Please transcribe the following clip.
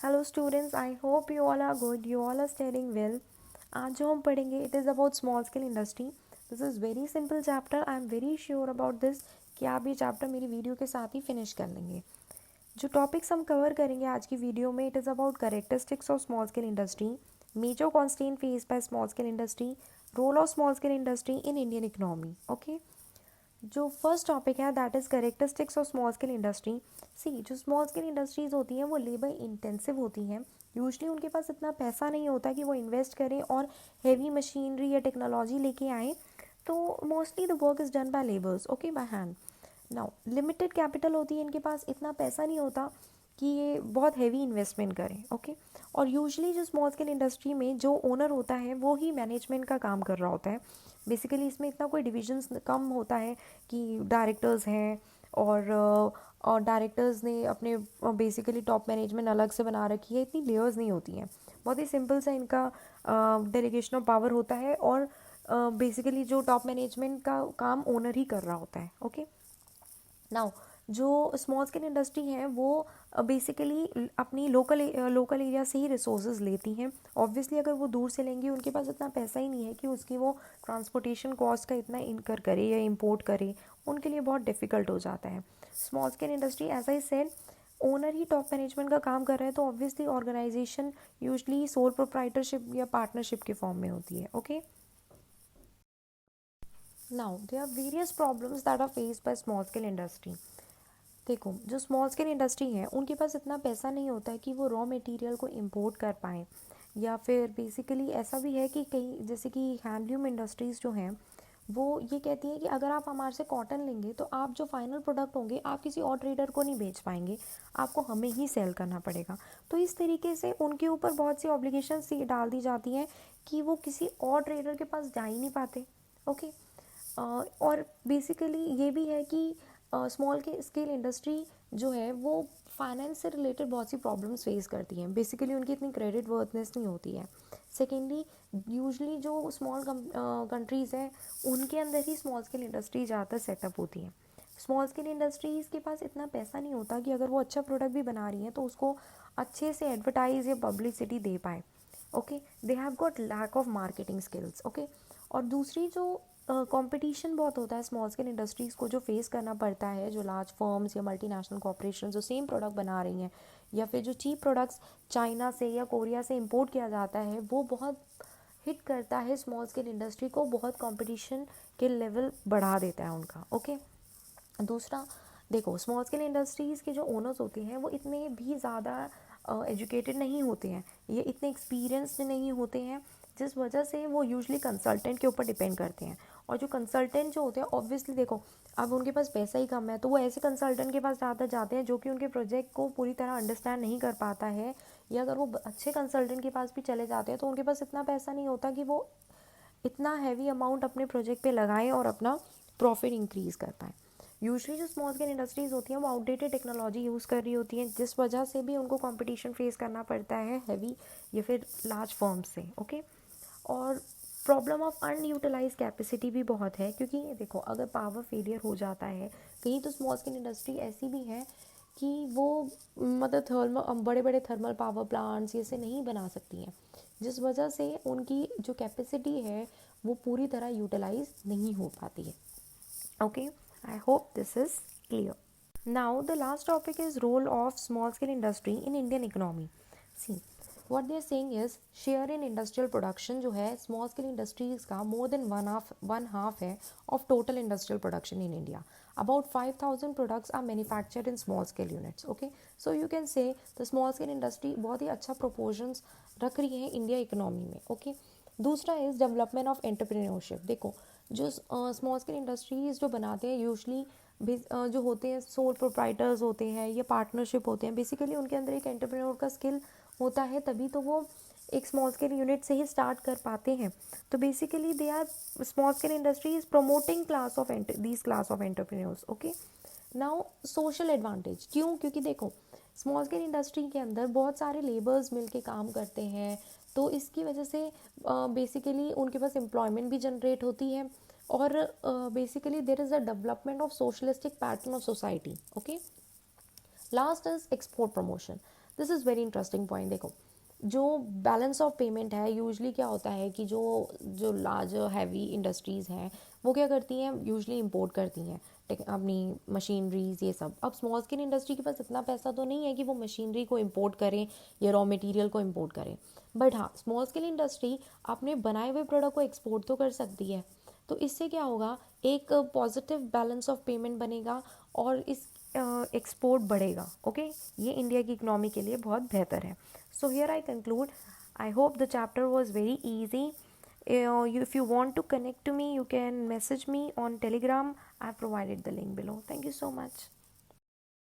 Hello students, I hope you all are good, you all are studying well. आज जो हम पढ़ेंगे it is about small scale industry. This is very simple chapter. I am very sure about this कि आप ये chapter मेरी video के साथ ही फिनिश कर लेंगे। जो टॉपिक्स हम कवर करेंगे आज की वीडियो में, it is about characteristics of small scale industry, major constant face by small scale industry, role of small scale industry in Indian economy. Okay, जो फर्स्ट टॉपिक है that is characteristics of small scale industry. See, जो small scale industries होती हैं वो labour intensive होती हैं। Usually उनके पास इतना पैसा नहीं होता कि वो इन्वेस्ट करें और हैवी मशीनरी या टेक्नोलॉजी लेके आएँ, तो mostly the work is done by labours, okay, by hand. Now limited capital होती है इनके पास, इतना पैसा नहीं होता कि ये बहुत हैवी इन्वेस्टमेंट करें, ओके। और यूजुअली जो स्मॉल स्केल इंडस्ट्री में जो ओनर होता है वो ही मैनेजमेंट का काम कर रहा होता है। बेसिकली इसमें इतना कोई डिविजन्स कम होता है कि डायरेक्टर्स हैं और डायरेक्टर्स ने अपने बेसिकली टॉप मैनेजमेंट अलग से बना रखी है, इतनी लेयर्स नहीं होती हैं। बहुत ही सिंपल सा इनका डेलीगेशन ऑफ पावर होता है और बेसिकली जो टॉप मैनेजमेंट का काम ओनर ही कर रहा होता है, ओके। नाउ जो स्मॉल स्केल इंडस्ट्री है वो बेसिकली अपनी लोकल एरिया से ही रिसोर्सेज लेती हैं। ऑब्वियसली अगर वो दूर से लेंगी, उनके पास इतना पैसा ही नहीं है कि उसकी वो ट्रांसपोर्टेशन कॉस्ट का इतना इनकर करे या इंपोर्ट करे, उनके लिए बहुत डिफ़िकल्ट हो जाता है। Small scale industry as I said, owner ही टॉप मैनेजमेंट का काम कर रहे हैं, तो obviously organisation usually sole proprietorship या पार्टनरशिप के फॉर्म में होती है, okay. Now there are various problems that are faced by small scale industry. देखो, जो स्मॉल स्केल इंडस्ट्री है उनके पास इतना पैसा नहीं होता है कि वो रॉ मटेरियल को इंपोर्ट कर पाएँ, या फिर बेसिकली ऐसा भी है कि कई जैसे कि हैंडलूम इंडस्ट्रीज़ जो हैं वो ये कहती हैं कि अगर आप हमारे से कॉटन लेंगे तो आप जो फाइनल प्रोडक्ट होंगे आप किसी और ट्रेडर को नहीं बेच पाएंगे, आपको हमें ही सेल करना पड़ेगा। तो इस तरीके से उनके ऊपर बहुत सी ऑब्लिगेशंस डाल दी जाती हैं कि वो किसी और ट्रेडर के पास जा ही नहीं पाते, ओके। और बेसिकली ये भी है कि स्मॉल के स्केल इंडस्ट्री जो है वो फाइनेंस से रिलेटेड बहुत सी प्रॉब्लम्स फेस करती हैं। बेसिकली उनकी इतनी क्रेडिट वर्थनेस नहीं होती है। सेकेंडली, यूजली जो स्मॉल कंट्रीज़ हैं उनके अंदर ही स्मॉल स्केल इंडस्ट्री ज़्यादातर सेटअप होती हैं। स्मॉल स्केल इंडस्ट्रीज़ के पास इतना पैसा नहीं होता कि अगर वो अच्छा प्रोडक्ट भी बना रही हैं तो उसको अच्छे से एडवर्टाइज या पब्लिसिटी दे पाए, okay. They have got lack of marketing skills, okay. और दूसरी जो कंपटीशन बहुत होता है स्मॉल स्केल इंडस्ट्रीज़ को जो फेस करना पड़ता है, जो लार्ज फर्म्स या मल्टीनेशनल कॉर्पोरेशन जो सेम प्रोडक्ट बना रही हैं, या फिर जो चीप प्रोडक्ट्स चाइना से या कोरिया से इंपोर्ट किया जाता है, वो बहुत हिट करता है स्मॉल स्केल इंडस्ट्री को, बहुत कंपटीशन के लेवल बढ़ा देता है उनका, ओके। दूसरा, देखो, स्मॉल स्केल इंडस्ट्रीज़ के जो ओनर्स होते हैं वो इतने भी ज़्यादा एजुकेटेड नहीं होते हैं, ये इतने एक्सपीरियंस्ड नहीं होते हैं, जिस वजह से वो यूजली कंसल्टेंट के ऊपर डिपेंड करते हैं। और जो कंसल्टेंट जो होते हैं, ऑब्वियसली देखो, अब उनके पास पैसा ही कम है तो वो ऐसे कंसल्टेंट के पास ज़्यादा जाते हैं जो कि उनके प्रोजेक्ट को पूरी तरह अंडरस्टैंड नहीं कर पाता है। या अगर वो अच्छे कंसल्टेंट के पास भी चले जाते हैं तो उनके पास इतना पैसा नहीं होता कि वो इतना हैवी अमाउंट अपने प्रोजेक्ट पे लगाएं और अपना प्रॉफिट इंक्रीज़ कर पाएँ। यूजली जो स्मॉल स्केल इंडस्ट्रीज़ होती हैं वो आउटडेटेड टेक्नोलॉजी यूज़ कर रही होती हैं, जिस वजह से भी उनको कंपटीशन फेस करना पड़ता है हैवी या फिर लार्ज फर्म्स से, ओके। और प्रॉब्लम ऑफ अनयूटिलाइज कैपेसिटी भी बहुत है, क्योंकि देखो, अगर पावर फेलियर हो जाता है कहीं, तो स्मॉल स्केल इंडस्ट्री ऐसी भी है कि वो मतलब थर्मल बड़े बड़े थर्मल पावर प्लांट्स ये से नहीं बना सकती हैं, जिस वजह से उनकी जो कैपेसिटी है वो पूरी तरह यूटिलाइज नहीं हो पाती है, okay. I hope this is clear. Now the last topic is role of small scale industry in Indian economy. See, what they are saying is share in industrial production जो है स्मॉल स्केल इंडस्ट्रीज का more than one half है of total industrial production in India. About 5,000 products are manufactured in small scale units, okay. So you can say the small scale industry बहुत ही अच्छा proportions रख रही है India economy में, okay. दूसरा is development of entrepreneurship. देखो, जो small scale industries जो बनाते हैं यूजली जो होते हैं सोल प्रोप्राइटर्स होते हैं या पार्टनरशिप होते हैं, बेसिकली उनके अंदर एक एंटरप्रेन्योर का स्किल होता है, तभी तो वो एक स्मॉल स्केल यूनिट से ही स्टार्ट कर पाते हैं। तो basically they are small scale industry is promoting class of entrepreneurs, okay. Now social advantage क्यों, क्योंकि देखो, स्मॉल स्केल इंडस्ट्री के अंदर बहुत सारे लेबर्स मिलके काम करते हैं, तो इसकी वजह से बेसिकली उनके पास एम्प्लॉयमेंट भी जनरेट होती है, और basically there is a development of socialistic pattern of society, okay. Last is export promotion. This is very interesting point. देखो, जो बैलेंस ऑफ पेमेंट है, यूजली क्या होता है कि जो जो लार्ज हैवी इंडस्ट्रीज़ हैं वो क्या करती हैं, यूजली इंपोर्ट करती हैं अपनी मशीनरीज ये सब। अब स्मॉल स्केल इंडस्ट्री के पास इतना पैसा तो नहीं है कि वो मशीनरी को इंपोर्ट करें या रॉ मटेरियल को इंपोर्ट करें, बट हाँ, स्मॉल स्केल इंडस्ट्री अपने बनाए हुए प्रोडक्ट को एक्सपोर्ट तो कर सकती है। तो इससे क्या होगा, एक पॉजिटिव बैलेंस ऑफ पेमेंट बनेगा और इस एक्सपोर्ट बढ़ेगा। ओके, ये इंडिया की इकनॉमी के लिए बहुत बेहतर है। So here I conclude, I hope the chapter was very easy. If you want to connect to me, you can message me on Telegram. I have provided the link below. Thank you so much.